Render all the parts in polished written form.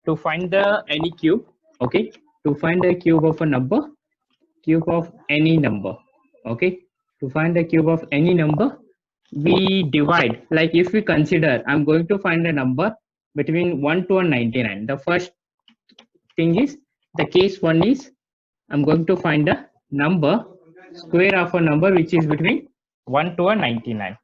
to find the any cube, okay, to find the cube of a number, cube of any number, okay, to find the cube of any number, we divide, like if we consider I'm going to find a number between 1 to 99. The first thing is, the case one is I'm going to find a number, square of a number which is between 1 to 99.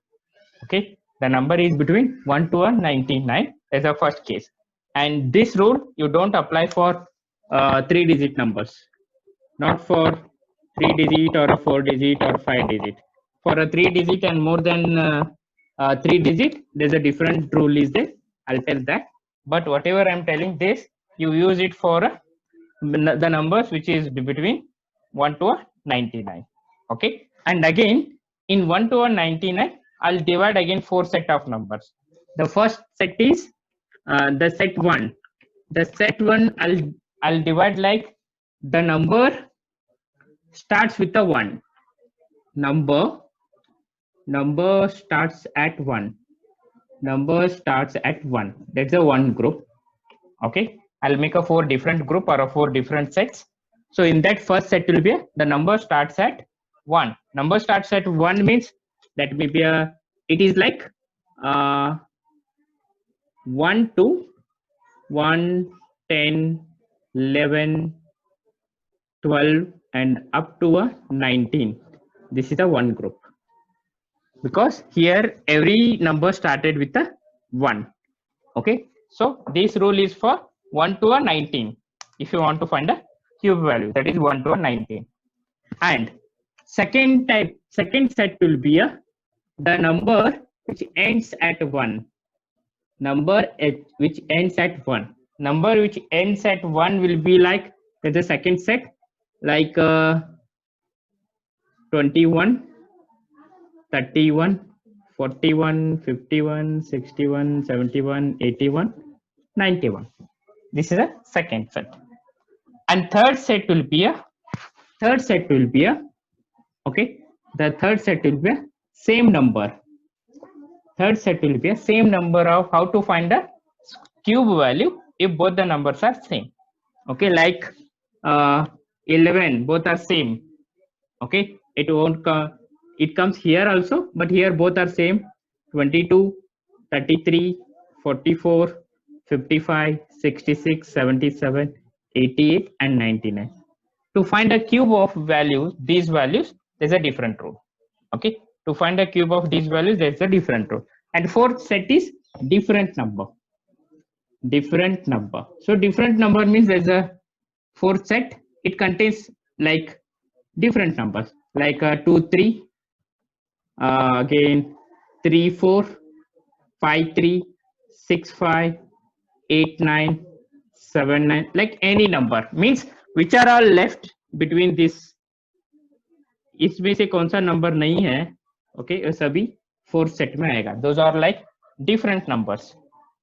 Okay, the number is between 1 to 99 as a first case. And this rule you don't apply for 3-digit numbers, not for 3-digit or a 4-digit or 5-digit. For a 3-digit and more than 3-digit, there's a different rule is there. I'll tell that. But whatever I'm telling this, you use it for the numbers which is between 1 to 99. Okay, and again in 1 to 99, I'll divide again 4 set of numbers. The first set is the set 1. The set 1 I'll divide like the number starts with a 1. Number starts at 1. Number starts at 1. That's a 1 group. Okay, I'll make a 4 different group or a 4 different sets. So in that first set will be the number starts at 1. Number starts at 1 means that may be it is like 1 to 1, 10, 11, 12 and up to 19. This is a 1 group, because here every number started with a 1. Okay, so this rule is for 1 to 19 if you want to find a cube value, that is 1 to 19. And second set will be the number which ends at 1. Number which ends at 1. Number which ends at 1 will be like the second set, like 21, 31, 41, 51, 61, 71, 81, 91. This is a second set. And third set will be okay, the third set will be a same number. Third set will be a same number of how to find a cube value if both the numbers are same. Okay, like 11, both are same. Okay, it won't it comes here also, but here both are same. 22, 33, 44, 55, 66, 77, 88 and 99. To find a cube of values, these values, there's a different rule. Okay, to find a cube of these values, there's a different rule. And fourth set is different number. Different number. So different number means there's a fourth set. It contains like different numbers, like 2, 3, again 3, 4, 5, 3, 6, 5, 8, 9, 7, 9, like any number, means which are all left between this. इसमें से कौन सा number नहीं है, okay, सभी 4 set में आएगा. Those are like different numbers.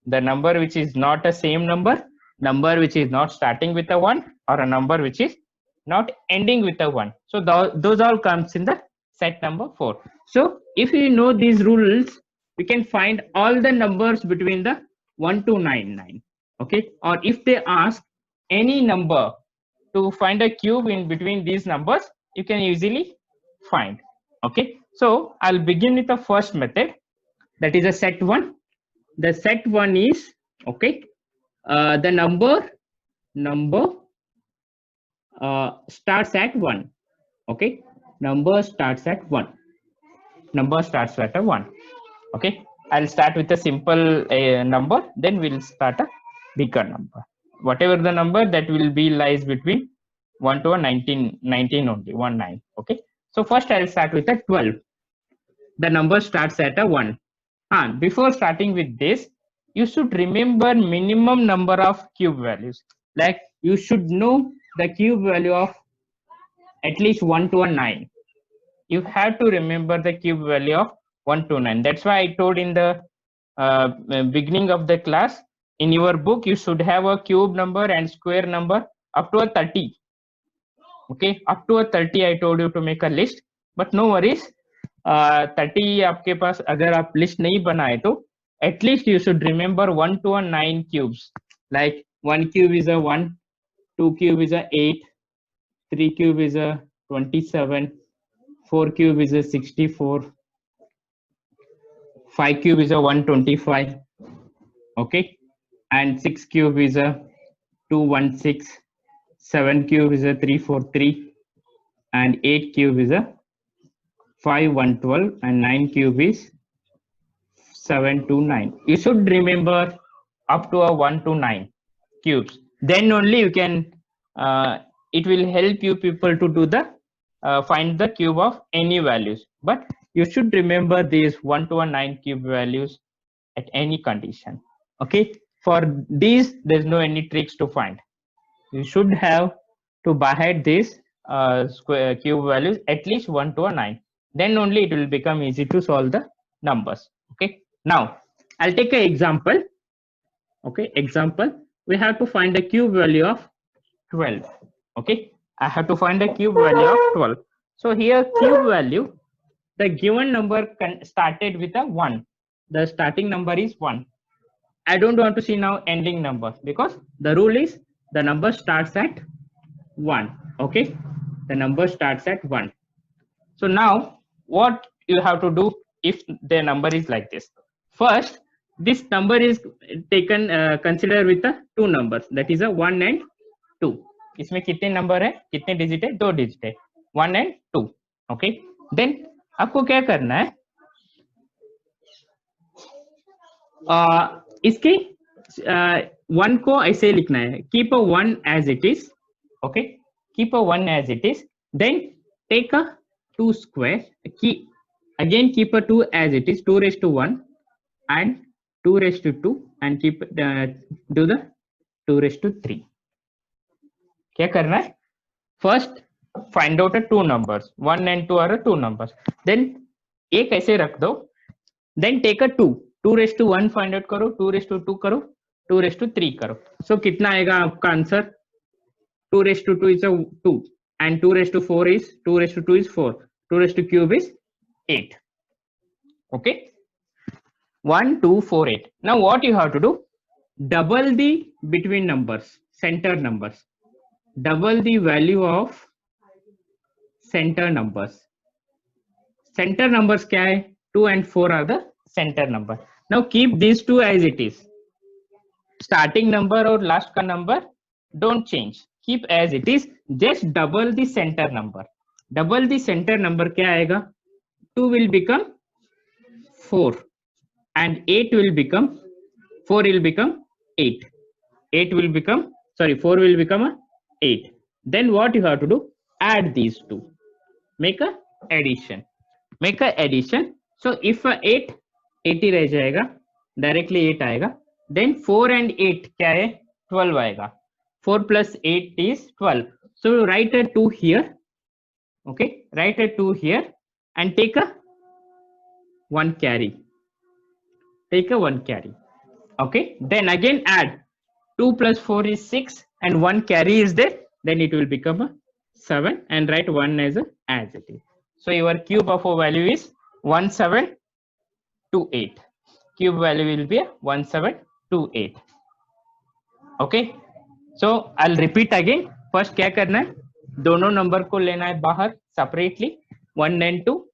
The number which is not a same number, number which is not starting with a 1, or a number which is not ending with a 1. So those all comes in the set number 4. So if you know these rules, we can find all the numbers between the 1 to 99. Okay, or if they ask any number to find a cube in between these numbers, you can easily find. Okay, so I'll begin with the first method, that is a set 1. The set 1 is, okay, the number starts at 1. Okay, number starts at 1. Number starts at a 1. Okay, I'll start with a simple number, then we'll start a bigger number. Whatever the number, that will be lies between 1 to 19 only, 1, 9. Okay, so first I'll start with a 12. The number starts at a 1. Before starting with this, you should remember minimum number of cube values. Like you should know the cube value of at least 1 to 9. You have to remember the cube value of 1 to 9. That's why I told in the beginning of the class, in your book you should have a cube number and square number up to a 30. Okay, up to a 30 I told you to make a list, but no worries. 30 आपके पास अगर आप list नहीं बनाए तो at least you should remember 1 to 9 cubes. Like 1 cube is a 1, 2 cube is a 8, 3 cube is a 27, 4 cube is a 64, 5 cube is a 125, okay, and 6 cube is a 216, 7 cube is a 343, and 8 cube is a 5112, and 9 cube is 729. You should remember up to a 1 to 9 cubes. Then only you can, it will help you people to do the find the cube of any values. But you should remember these 1 to a 9 cube values at any condition. Okay, for these there's no any tricks to find. You should have to by head these square cube values at least 1 to a 9. Then only it will become easy to solve the numbers. Okay, now I'll take an example. Okay, example, we have to find the cube value of 12. Okay, I have to find the cube value of 12. So here cube value, the given number started with a 1. The starting number is 1. I don't want to see now ending number, because the rule is the number starts at 1. Okay, the number starts at 1. So now what you have to do if the number is like this? First, this number is taken consider with the two numbers, that is a 1 and 2. इसमें कितने number है, कितने digit है? 2 digit है, 1 and 2. Okay, then आपको क्या करना है, इसके 1 को ऐसे लिखना है, keep a 1 as it is. Okay, keep a 1 as it is, then take a 2 square, again keep a 2 as it is, 2 raised to 1 and 2 raised to 2, and keep do the 2 raised to 3. क्या करना है? First find out two numbers, 1 and 2 are two numbers, then एक ऐसे रख दो, then take a 2 raised to 1 find out करो, 2 raised to 2 करो, 2 raised to 3 करो. सो कितना आएगा आपका answer? 2 raised to 2 is a 2, and 2 raised to 4 is 2 raised to 2 is 4, 2 raised to cube is 8. Okay, 1 2 4 8. Now what you have to do, double the between numbers, center numbers, double the value of center numbers. Center numbers क्या है? 2 and 4 are the center number. Now keep these two as it is. Starting number और last का number don't change, keep as it is, just double the center number. Double the center number क्या आएगा? 2 will become 4 and 8 will become 4 will become 8. 8 will become, sorry, 4 will become a 8. Then what you have to do, add these two, make a addition, make a addition. So if a 8 80 रह जाएगा, directly 8 आएगा, then 4 and 8 क्या है? 12 आएगा. 4 plus 8 is 12. So write a 2 here. Okay, write a 2 here and take a 1 carry. Take a 1 carry. Okay, then again add 2 plus 4 is 6 and 1 carry is there, then it will become a 7, and write 1 as it is. So your cube of a value is 1728. Cube value will be 1728. Okay, so I'll repeat again. First क्या करना है, दोनों number को लेना है बाहर separately, 1 and 2,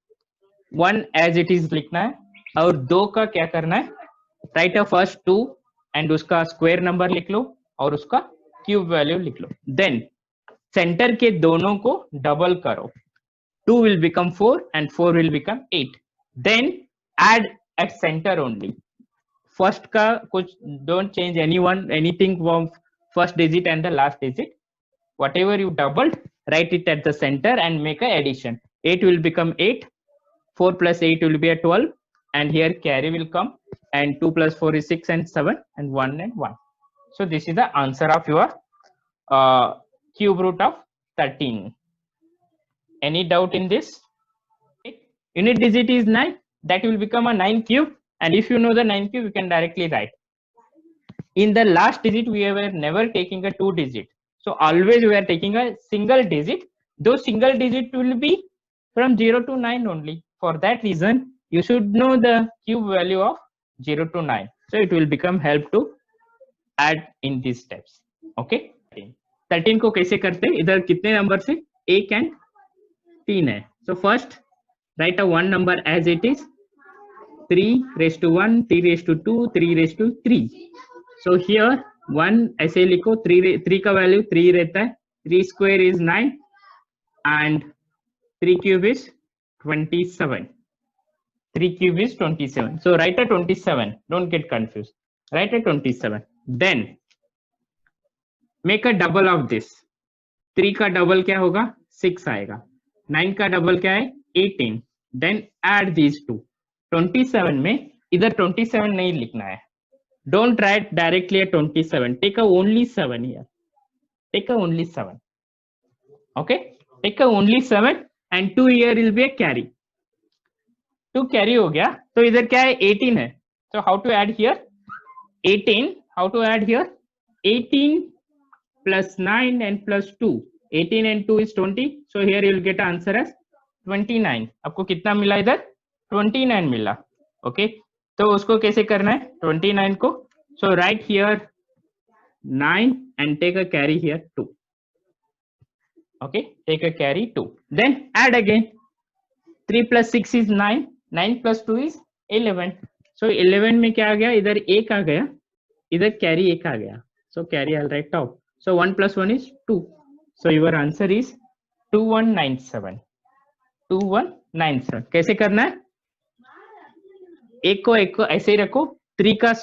1 as it is लिखना है, और 2 का क्या करना है, राइट फर्स्ट 2 एंड उसका स्क्वायर नंबर लिख लो और उसका क्यूब वैल्यू लिख लो. देन सेंटर के दोनों को डबल करो, 2 will become 4 and 4 will become 8. Then add at center only. First का कुछ don't change anything from first digit and the last digit. Whatever you doubled, write it at the center and make a addition. 8 will become 8, 4 plus 8 will be a 12, and here carry will come, and 2 plus 4 is 6 and 7, and 1 and 1. So this is the answer of your cube root of 13. Any doubt in this? Unit digit is 9, that will become a 9 cube, and if you know the 9 cube, you can directly write. In the last digit, we were never taking a 2 digit. So always we are taking a single digit. Those single digit will be from 0 to 9 only. For that reason, you should know the cube value of 0 to 9. So it will become help to add in these steps. Okay, 13 को कैसे करते हैं, इधर कितने number से, एक and 3 है. So first write a one number as it is, 3 raised to 1, 3 raised to 2, 3 raised to 3. So here 1 ऐसे लिखो, 3 का वैल्यू 3 रहता है, 3 square is 9 and 3 cube is 27. 3 cube is 27. So write a 27. Don't get confused. Write a 27. Then make a double of this. 3 का double क्या होगा, 6 आएगा. 9 का डबल क्या है, 18. Then add these two. 27 में इधर 27 नहीं लिखना है. Don't write directly a 27. Take a only 7 here. Take a only 7. Okay. Take a only 7 and 2 here will be a carry. 2 carry हो गया, तो इधर क्या है, 18 है. So how to add here, 18, how to add here, 18 plus 9 and plus 2, 18 and 2 is 20. So here you will get answer as 29. आपको कितना मिला इधर, 29 मिला. Okay, तो उसको कैसे करना है 29 को, so write here 9 and take a carry here 2. Okay, take a carry 2. Then add again, 3 plus 6 is 9, 9 plus 2 is 11. So 11 में क्या आ गया, इधर 1 आ गया, इधर कैरी 1 आ गया. So carry I'll write top. So 1 plus 1 is 2. So your answer is 2197. 2197. कैसे करना है, एक को ऐसे ही रखो. 3 का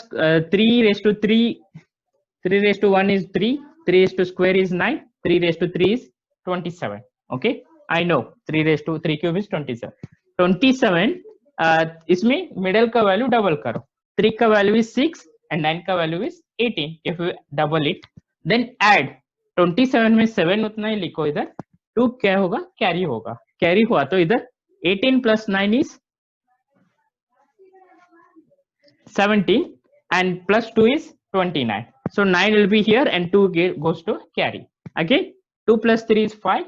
3 raised to 3, 3 raised to 1 is 3, 3 raised to square is 9, 3 raised to 3 is 27. Okay, I know 3 raised to 3 cube is 27. 27 इसमें middle का वैल्यू डबल करो. 3 का वैल्यू इज 6 and 9 का value is 18. If you double it then add 27 में 7 उतना ही लिखो, इधर 2 क्या होगा, कैरी होगा. कैरी हुआ तो इधर 18 plus 9 is 17 and plus 2 is 29. So 9 will be here and 2 goes to carry. Again 2 plus 3 is 5,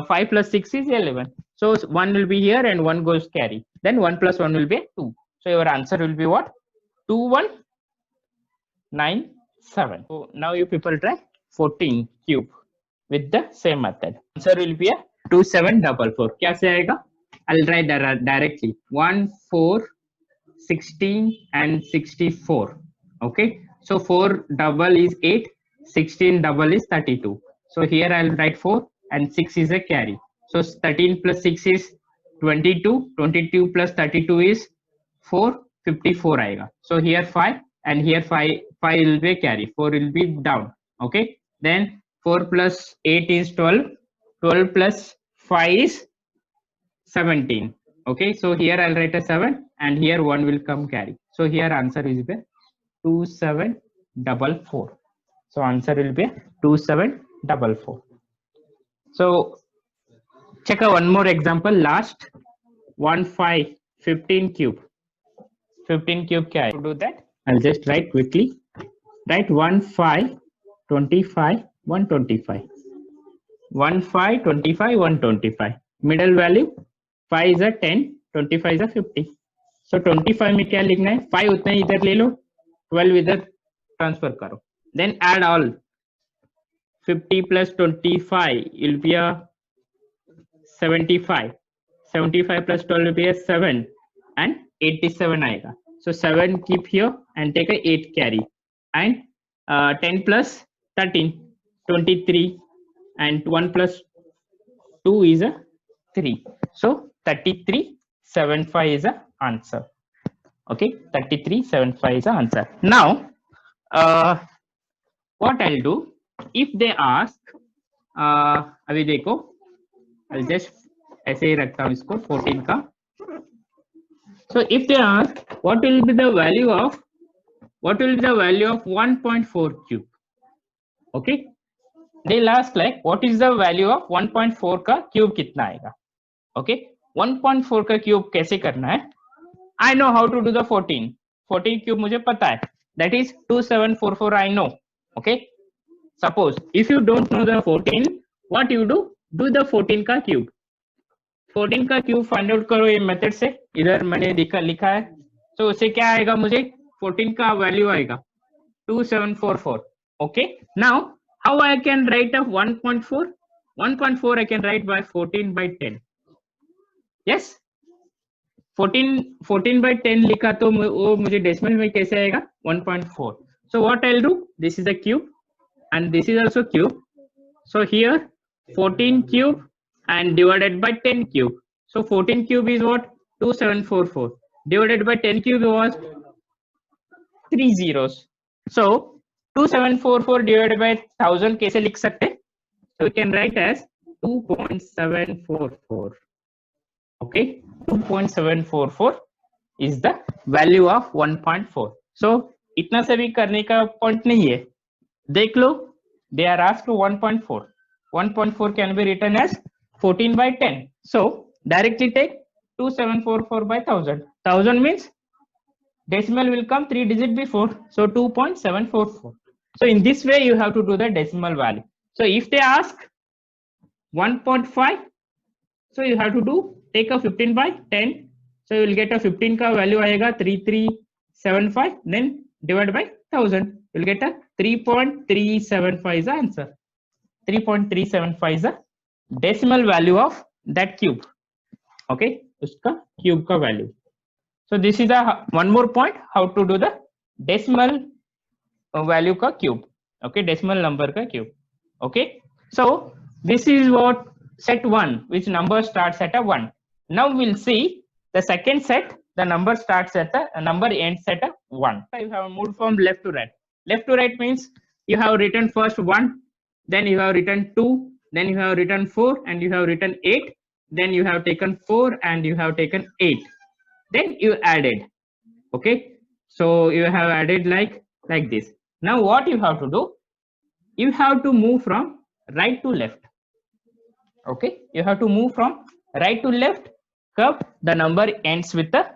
5 plus 6 is 11. So 1 will be here and 1 goes carry. Then 1 plus 1 will be 2. So your answer will be what? 2197. So now you people try 14 cube with the same method. Answer will be a 2744. क्या से आएगा? I'll write directly 1, 4, 16 and 64. Okay. So 4 double is 8, 16 double is 32. So here I'll write 4 and 6 is a carry. So 13 plus 6 is 22, 22 plus 32 is 4, 54 आएगा. So here 5 and here 5 will be carry, 4 will be down. Okay, then 4 plus 8 is 12, 12 plus 5 is 17. Okay, so here I'll write a 7 and here 1 will come carry. So here answer is 2744. So answer will be 2744. So check out one more example, last 1, 5, 15 cube. 15 cube क्या है? To do that, I'll just write quickly. Write 1, 5, 25, 125. 1, 5, 25, 125. Middle value 5 is a 10, 25 is a 50. So 25 में क्या लिखना है? 5 उतना ही इधर ले लो, 12 इधर ट्रांसफर करो. Then add all. 50 plus 25 will be a 75. 75 plus 12 will be a 7 and 87 आएगा. So 7 keep here and take a 8 carry. And 10 plus 13, 23 and 1 plus 2 is a 3. So 3375 is the answer. Okay, 3375 is the answer. Now what I'll do, if they ask अभी देखो, I'll just ऐसे ही रखता हूँ इसको 14 का. So if they ask what will be the value of 1.4 cube, okay, they'll ask like what is the value of 1.4 का cube कितना आएगा. Okay, 1.4 का cube कैसे करना है? I know how to do the 14 cube मुझे पता है, that is 2744. I know. Okay, suppose if you don't know the 14, what you do the 14 का cube. 14 का क्यूब फाइंड आउट करो ये मेथड से, इधर मैंने लिखा है. तो उससे क्या आएगा, मुझे 14 का वैल्यू आएगा 2744. Okay, now how I can write a 1.4? 1.4 I can write by 14 by 10. Yes, 14 by 10 लिखा तो वो मुझे डेसिमल में कैसे आएगा 1.4. So what I'll do, this is a cube and this is also cube. So here 14 cube and divided by 10 cube. So 14 cube is what? 2744. Divided by 10 cube was 3 zeros. So 2744 divided by 1000 कैसे लिख सकते? So we can write as 2.744. Okay, 2.744 is the value of 1.4. So इतना से भी करने का point नहीं है. देख लो, they are asked to 1.4. 1.4 can be written as 14 by 10. So directly take 2744 by 1000. 1000 means decimal will come 3 digit before. So 2.744. So in this way you have to do the decimal value. So if they ask 1.5, so you have to do take a 15 by 10. So you will get a 15 का value आएगा 3375. Then divide by 1000. You will get a 3.375 is the answer. 3.375 is the decimal value of that cube. Okay, उसका cube का value. So this is a one more point how to do the decimal value का cube. Okay, decimal number का cube. Okay, so this is what set 1, which number starts at a 1. Now we'll see the second set. The number starts at a number ends at a 1. You have moved from left to right. Left to right means you have written first 1, then you have written 2, then you have written 4, and you have written 8. Then you have taken 4 and you have taken 8. Then you added. Okay, so you have added like this. Now what you have to do? You have to move from right to left. Okay, you have to move from right to left. Curve, the number ends with a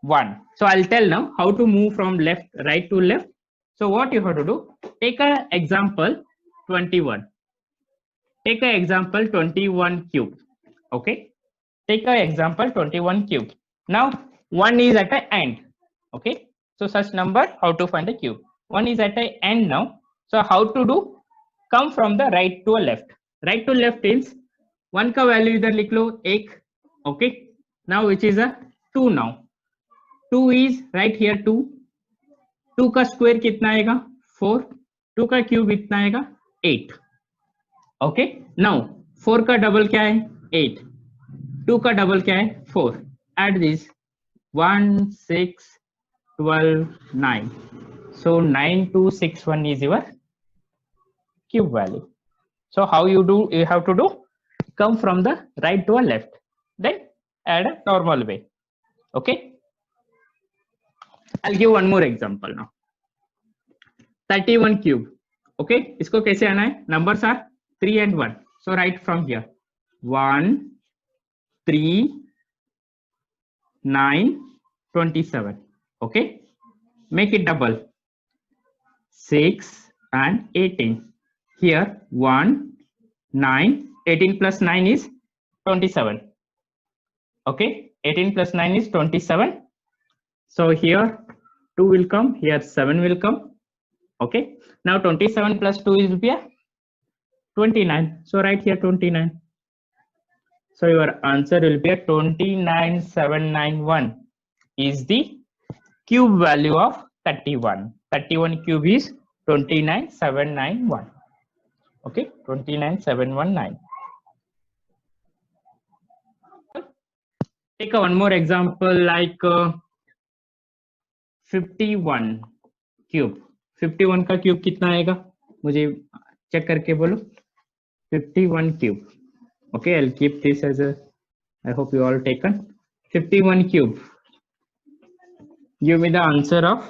1. So I'll tell now how to move from right to left. So what you have to do, take a example 21. Take a example 21 cube. Okay, take a example 21 cube. Now 1 is at the end. Okay, so such number, how to find the cube? 1 is at the end now. So how to do? Come from the right to a left. Right to left means 1 का value इधर लिख लो 1. Okay, now which is a 2 now. 2 is right here 2. 2 का square कितना आएगा 4. 2 का cube कितना आएगा 8. Okay, now 4 का double क्या है 8. 2 का double क्या है 4. Add this 1, 6, 12, 9. So 9261 is your cube value. So how you do? You have to do come from the right to a left, then add a normal way. Okay, I'll give one more example now. 31 cube. Okay, इसको कैसे आना है? Numbers are 3 and 1. So write from here 1, 3, 9, 27. Okay, make it double 6 and 18. Here 1, 9, 18 plus 9 is 27. Okay, 18 plus 9 is 27. So here 2 will come, here 7 will come. Okay, now 27 plus 2 will be a 29. So write here 29. So your answer will be a 29791 is the cube value of 31. 31 cube is 29791. Okay, 29719. Take one more example like 51 cube. 51 का cube कितना आएगा? मुझे check करके बोलो. 51 cube. Okay, I'll keep this as a. I hope you all taken. 51 cube. Give me the answer of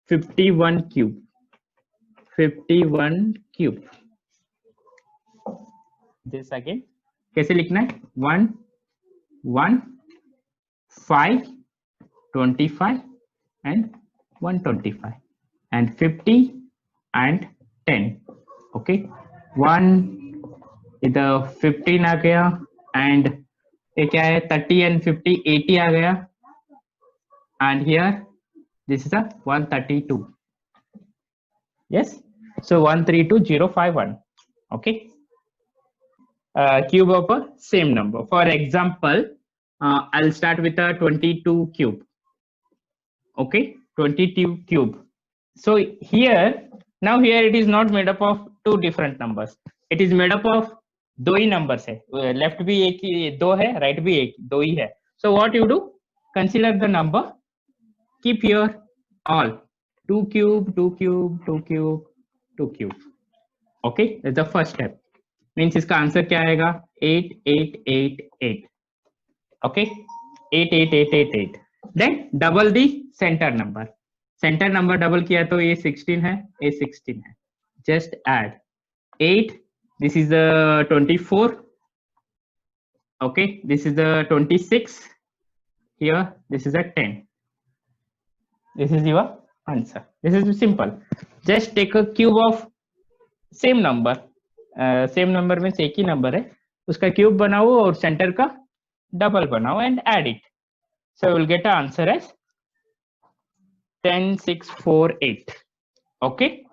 51 cube. 51 cube. This again. कैसे लिखना है? 1, 1, 5, 25 and 125 and 50 and 10. Okay, 1 इधर 15 आ गया and ये क्या है 30 and 50 80 आ गया and here this is a 132. Yes, So 132,051. Okay. Cube of a same number. For example, I'll start with a 22 cube. Okay, 22 cube. So here, now here it is not made up of two different numbers. It is made up of दो ही numbers है. Left भी एक ही दो है, right भी एक दो ही है. So what you do? Consider the number. Keep here all 2 cube, 2 cube, 2 cube, 2 cube. Okay, that's the first step. Means इसका आंसर क्या आएगा? 8, 8, 8, 8. Okay, 8, 8, 8, 8, 8. Then double the center number. Center number double किया तो ये 16 है, ये 16 है. Just add 8. This is the 24. Okay, this is the 26. Here, this is a 10. This is your answer. This is simple. Just take a cube of same number. Same number में एक ही number है, उसका cube बनाओ और center का double बनाओ and add it. So you will get an answer as 10648. Okay,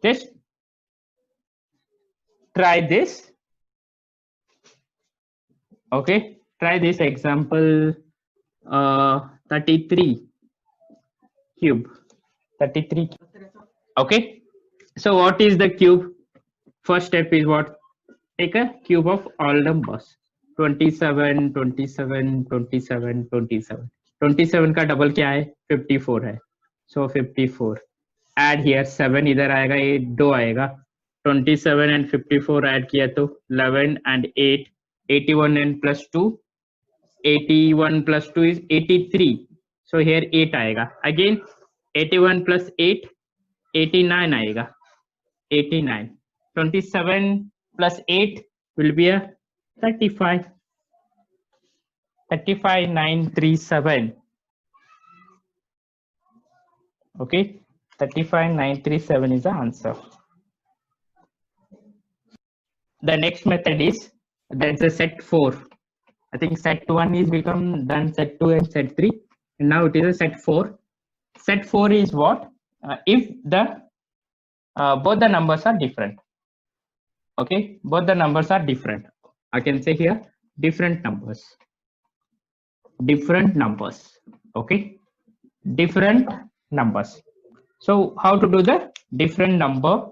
just try this. Okay, try this example. 33 cube. 33. Okay, so what is the cube? First step is what? Take a cube of all numbers. 27, 27, 27, 27. 27 का double क्या है? 54 है. So 54. Add here 7 इधर आएगा, ये 2 आएगा. 27 and 54 add किया तो 11 and 8. 81 and plus 2. 81 plus 2 is 83. So here 8 आएगा. Again 81 plus 8. 89 आएगा. 89. 27 plus 8 will be a 35. 35,937. Okay, 35,937 is the answer. The next method is, that's a set 4. I think set 1 is become done, set 2 and set 3. And now it is a set 4. Set 4 is what? If the both the numbers are different. Okay, both the numbers are different. I can say here different numbers. Different numbers. Okay, different numbers. So how to do the different number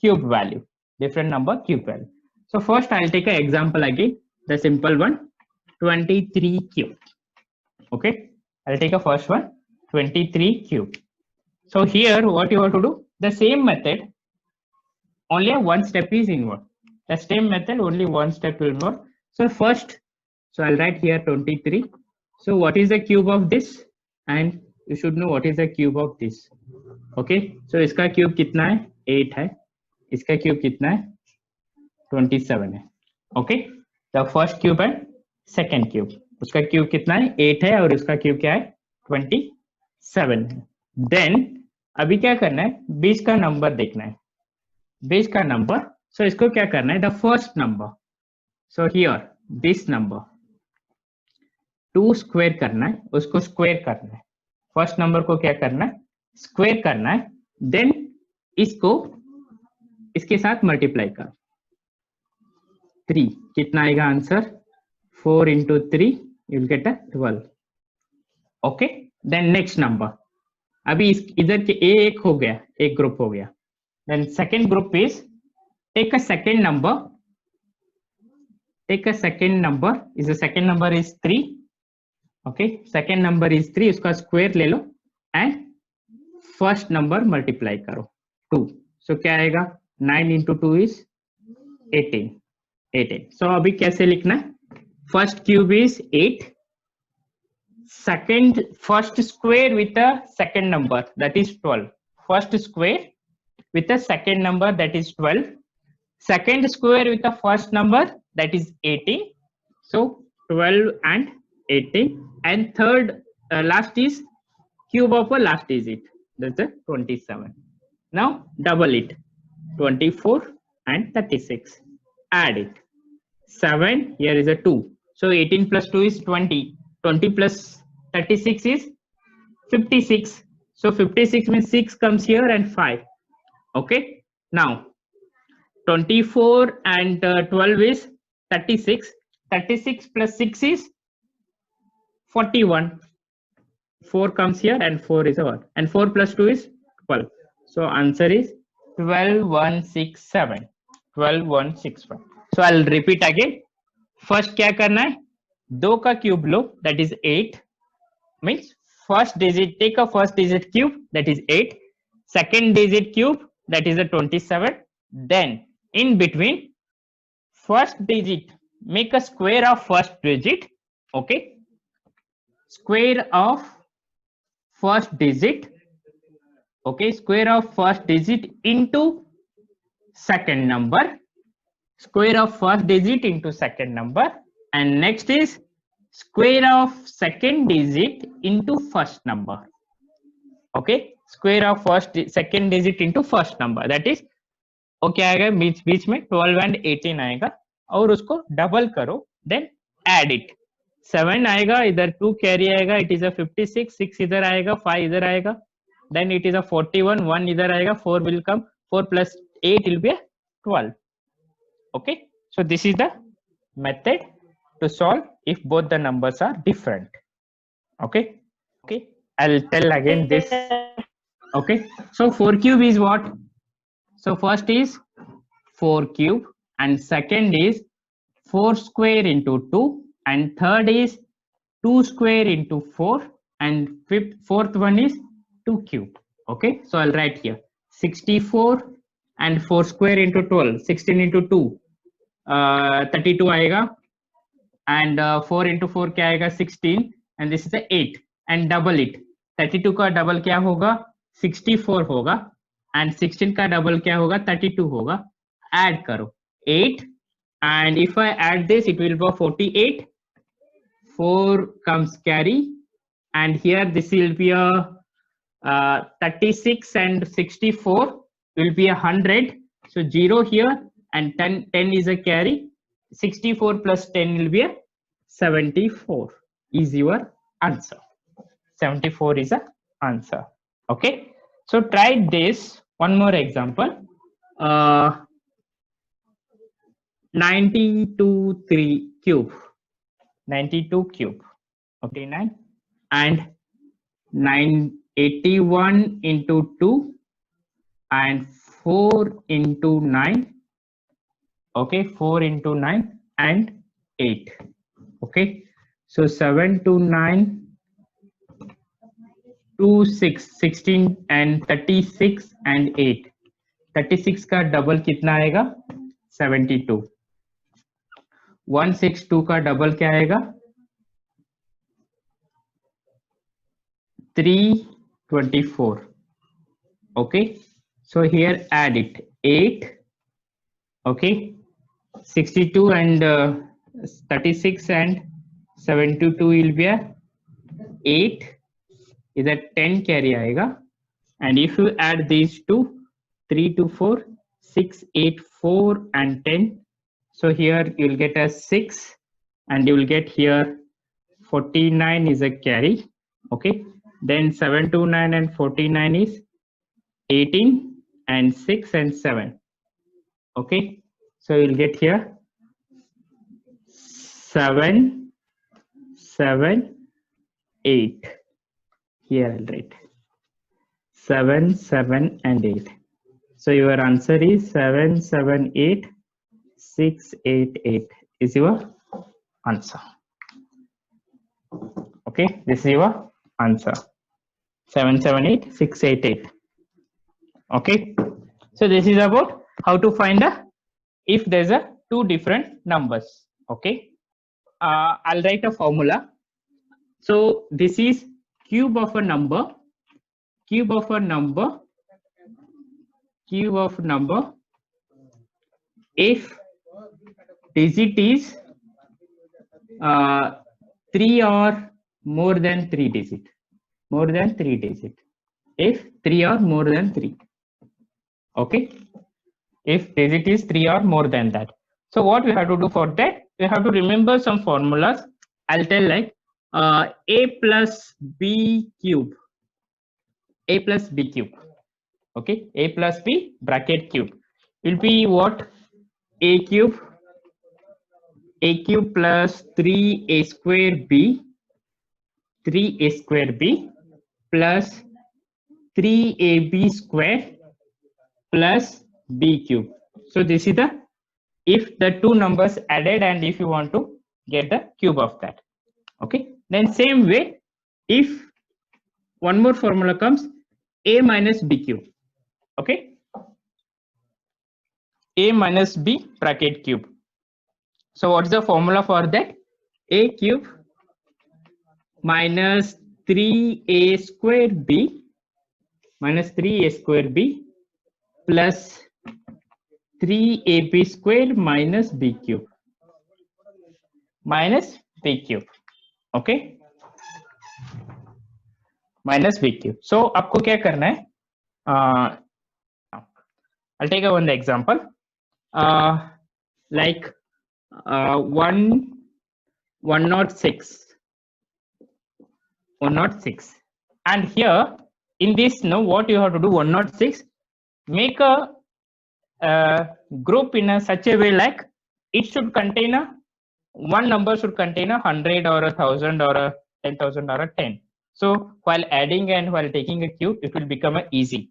cube value? Different number cube value. So first I'll take an example again, the simple one, 23 cube. Okay, I'll take a first one, 23 cube. So here what you have to do, the same method, only one step is involved. The same method, only one step will involve. So first, so I'll write here 23. So what is the cube of this? And you should know what is the cube of this. Okay, so इसका cube कितना है? 8 है. इसका cube कितना है? 27 है. Okay, the first cube and second cube. उसका cube कितना है? 8 है और उसका cube क्या है? 27 है. Then अभी क्या करना है? बीच का नंबर देखना है. बीच का नंबर. So इसको क्या करना है? The first number. So here this number 2 square करना है, उसको स्क्वायर करना है. फर्स्ट नंबर को क्या करना है? स्क्वायर करना है. देन इसको इसके साथ मल्टीप्लाई कर. 3 कितना आएगा answer? 4 into 3 you will get a 12. Okay, then next number. अभी इधर के एक हो गया, एक ग्रुप हो गया. Then second group is take a second number. Take a second number. Is the second number is 3. Okay, second number is 3, उसका स्क्वायर ले लो एंड फर्स्ट नंबर मल्टीप्लाई करो 2. सो क्या आएगा? 9 into 2 is 18. 18. सो अभी कैसे लिखना है? First cube is 8. Second, first square with a second number, that is 12. First square with a second number, that is 12. Second square with the first number, that is 18. So 12 and 18. And third, last is cube of a last digit, that's a 27. Now double it, 24 and 36. Add it. 7, here is a 2. So 18 plus 2 is 20. 20 plus 36 is 56. So 56 means 6 comes here and 5. Okay. Now 24 and 12 is 36. 36 plus 6 is 41. 4 comes here and 4 is a 1. And 4 plus 2 is 12. So answer is 12167. 12161. So I'll repeat again. First क्या करना है? 2 का cube low, that is 8. Means first digit, take a first digit cube, that is 8. Second digit cube, that is a 27. Then in between, first digit, make a square of first digit. Okay, square of first digit. Okay, square of first digit into second number. Square of first digit into second number. And next is square of second digit into first number. Okay, square of second digit into first number. That is, क्या आएगा बीच बीच में 12 and 18 आएगा और उसको double करो, then add it. 7 आएगा, इधर 2 carry आएगा, इट इज अ 56. 6 इधर आएगा, 5 इधर आएगा, देन इट इज अ 41. 1 इधर आएगा, 4 will come, 4 plus 8 will be a 12. Okay, so this is the method to solve if both the numbers are different. Okay, I'll tell again this. Okay, so 4 cube is what? So first is 4 cube and second is 4 square into 2 and third is 2 square into 4 and fourth one is 2 cube. Okay, so I'll write here 64 and 4 square into 12, 16 into 2, 32 आएगा and 4 into 4 क्या आएगा 16 and this is the 8 and double it. 32 का double क्या होगा 64 होगा and 16 का double क्या होगा 32 होगा. Add करो 8 and if I add this it will be 48. 4 comes carry and here this will be a 36 and 64 will be 100. So 0 here and 10 is a carry. 64 plus 10 will be a 74 is your answer. 74 is the answer. Okay, so try this. One more example. 92 cube. 92 cube. Okay, 9 and 981 into 2 and 4 into 9. Okay, 4 into 9 and 8. Okay, so 7 to 9. 2, 6, 16 and 36 and 8. 36 का double कितना आएगा 72. 162 का double क्या आएगा 324. Okay, so here add it 8. Okay, 62 and 36 and 72 will be a 8. इधर 10 carry आएगा and if you add these two 3 to 4 6 8 4 and 10, so here you will get a 6 and you will get here 49 is a carry. Okay, then 7 to 9 and 49 is 18 and 6 and 7. Okay, so you will get here 7 7 8. Here I'll write 7 7 and 8. So your answer is 7 7 8 6 8 8 is your answer. Okay, this is your answer 7 7 8 6 8 8. Okay, so this is about how to find if there's a two different numbers. Okay, I'll write a formula. So this is cube of a number, cube of a number, cube of number if digit is 3 or more than 3 digit, more than 3 digit, if 3 or more than 3. Okay, if digit is 3 or more than that. So what we have to do for that, we have to remember some formulas. I'll tell like a plus b cube, a plus b cube. Okay, a plus b bracket cube will be what? A cube plus 3a square b plus 3ab square plus b cube. So this is the, if the two numbers added and if you want to get the cube of that. Okay, then same way, if one more formula comes, a minus b cube. Okay, a minus b bracket cube. So what's the formula for that? A cube minus 3a square b plus 3ab square minus b cube. Okay, minus b cube. So आपको क्या करना है? I'll take one example. Like 106, and here in this, now what you have to do, 106, make a group in a such a way like it should contain a, one number should contain 100 or 1,000 or 10,000 or 10. So while adding and while taking a cube, it will become easy.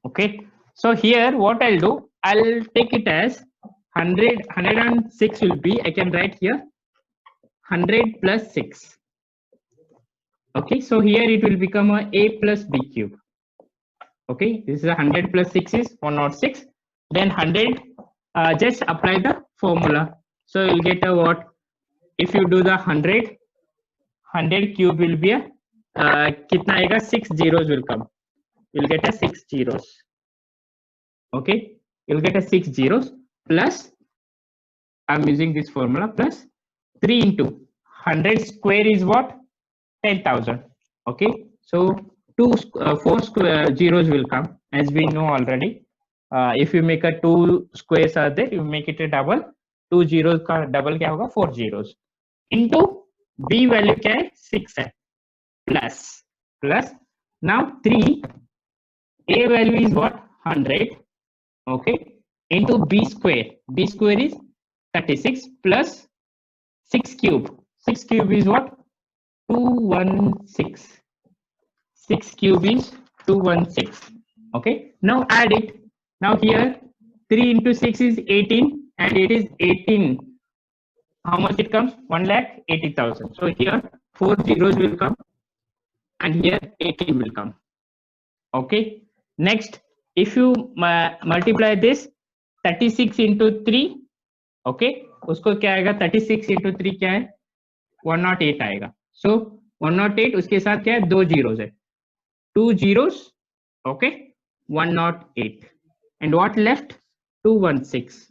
Okay, so here what I'll do, I'll take it as 106 will be, I can write here 100 plus 6. Okay, so here it will become a plus b cube. Okay, this is 100 plus 6 is 106. Then 100, just apply the formula. So you'll get a what? If you do the 100 cube will be a kitna aega? 6 zeros will come. You'll get a 6 zeros. Okay, you'll get a 6 zeros plus, I'm using this formula, plus 3 into 100 square is what? 10,000. Okay, so 4 square zeros will come, as we know already. If you make a 2 squares are there, you make it a double. 2 zeros का double क्या होगा? 4 zeros. Into b value क्या है? 6 है. Plus now 3, a value is what? 100. Okay, into b square is 36 plus 6 cube. 6 cube is what? 216. 6 cube is 216. Okay, now add it. Now here 3 into 6 is 18 and it is 18. How much it comes? 1,80,000. So here 4 zeros will come and here 18 will come. Okay, next if you multiply this 36 into 3, okay, उसको क्या आएगा? 36 into 3 क्या है? 108 आएगा. So 108 उसके साथ क्या है? 2 zeros है. 2 zeros, okay, 108. And what left? 216.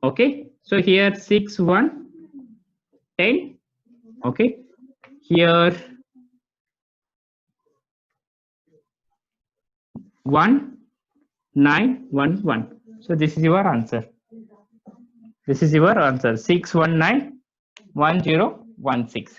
Okay, so here 6, 1, 10. Okay, here 1, 9, 1, 1. So this is your answer. 6191016.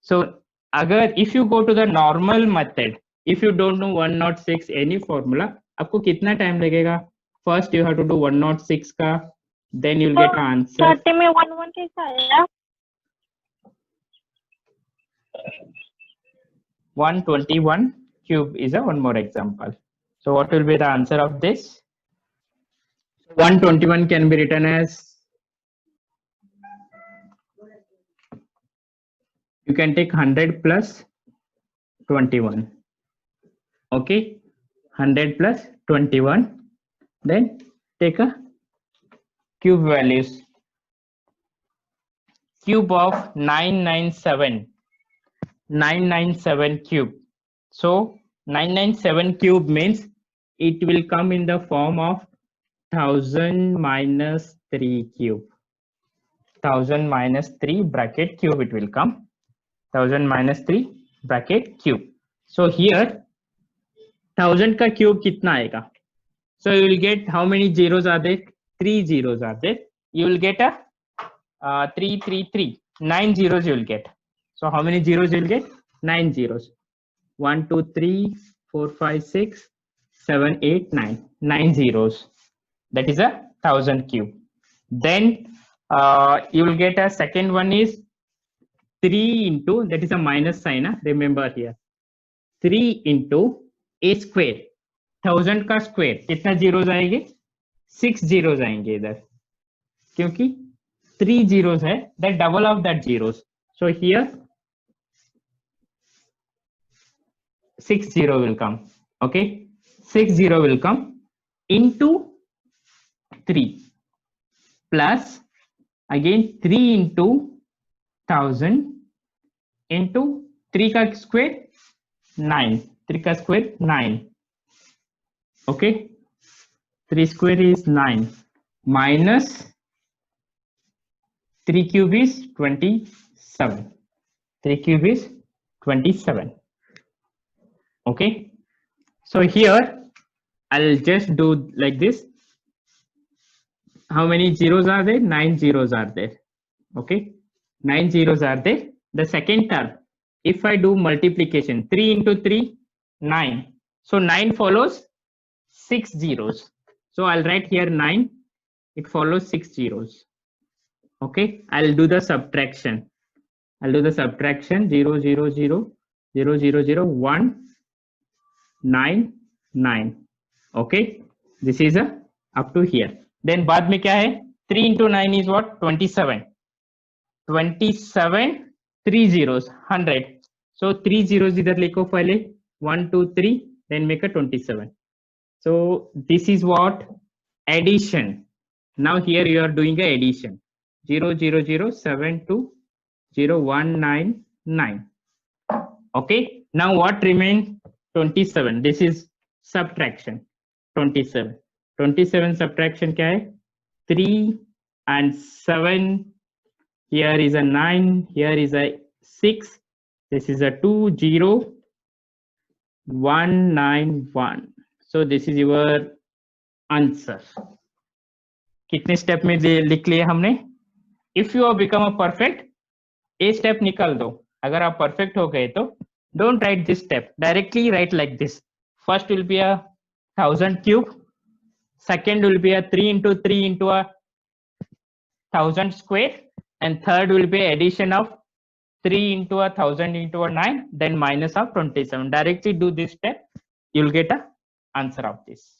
So agar if you go to the normal method, if you don't know 106 any formula, आपको कितना time लगेगा? First you have to do 106 का, then you'll get an answer. 30 में 1 कैसा आया? 121 cube is one more example. So what will be the answer of this? 121 can be written as, you can take 100 plus 21. Okay, 100 plus 21. Then take a cube values. Cube of 997 cube. So 997 cube means it will come in the form of 1000 minus 3 cube. 1000 minus 3 bracket cube it will come. 1000 minus 3 bracket cube. So here 1000 का cube कितना आएगा? So you will get, how many zeros are there? 3 zeros are there. You will get a 3, 3, 3. 9 zeros you will get. So how many zeros you will get? 9 zeros. 1, 2, 3, 4, 5, 6, 7, 8, 9. 9 zeros. That is a 1000 cube. Then you will get a second one is 3 into, that is a minus sign, remember here. 3 into a square. 1000 का square कितना zeros आएंगे? 6 zeros आएंगे इधर, क्योंकि 3 zeros है, that double of that zeros. So here 60 will come. Okay, 60 will come into 3 plus again 3 into 1000 into 3 का square 9. 3 का square 9. Okay, 3 square is 9 minus 3 cube is 27. 3 cube is 27. Okay, so here I'll just do like this. How many zeros are there? 9 zeros are there. Okay, 9 zeros are there. The second term, if I do multiplication, 3 into 3, 9. So 9 follows 6 zeros. So I'll write here 9. It follows 6 zeros. Okay, I'll do the subtraction. I'll do the subtraction. 0, 0, 0, 0, 0, 0, 1, 9, 9. Okay, this is a up to here. Then बाद में क्या है? 3 into 9 is what? 27. 27, 3 zeros, 100. So 3 zeros इधर लिखो पहले. 1, 2, 3. Then make a 27. So this is what? Addition. Now here you are doing a addition. 0, 0, 0, 7, 2, 0, 1, 9, 9. Okay. Now what remains? 27. This is subtraction. 27. 27 subtraction क्या है? 3 and 7. Here is a 9. Here is a 6. This is a 2, 0, 1, 9, 1. So this is your answer. कितने step में लिख लिए हमने? If you have become a perfect, a step निकाल दो. अगर आप perfect हो गए तो don't write this step. Directly write like this. First will be a 1000 cube. Second will be a 3 into 3 into a 1000 square. And third will be addition of 3 into a 1000 into a 9. Then minus of 27. Directly do this step. You'll get a answer of this.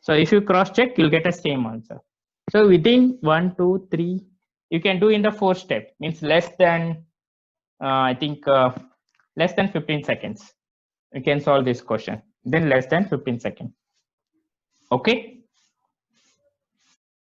So if you cross check, you'll get a same answer. So within 1, 2, 3, you can do in the 4th step, means less than I think less than 15 seconds. You can solve this question. Then less than 15 seconds. Okay.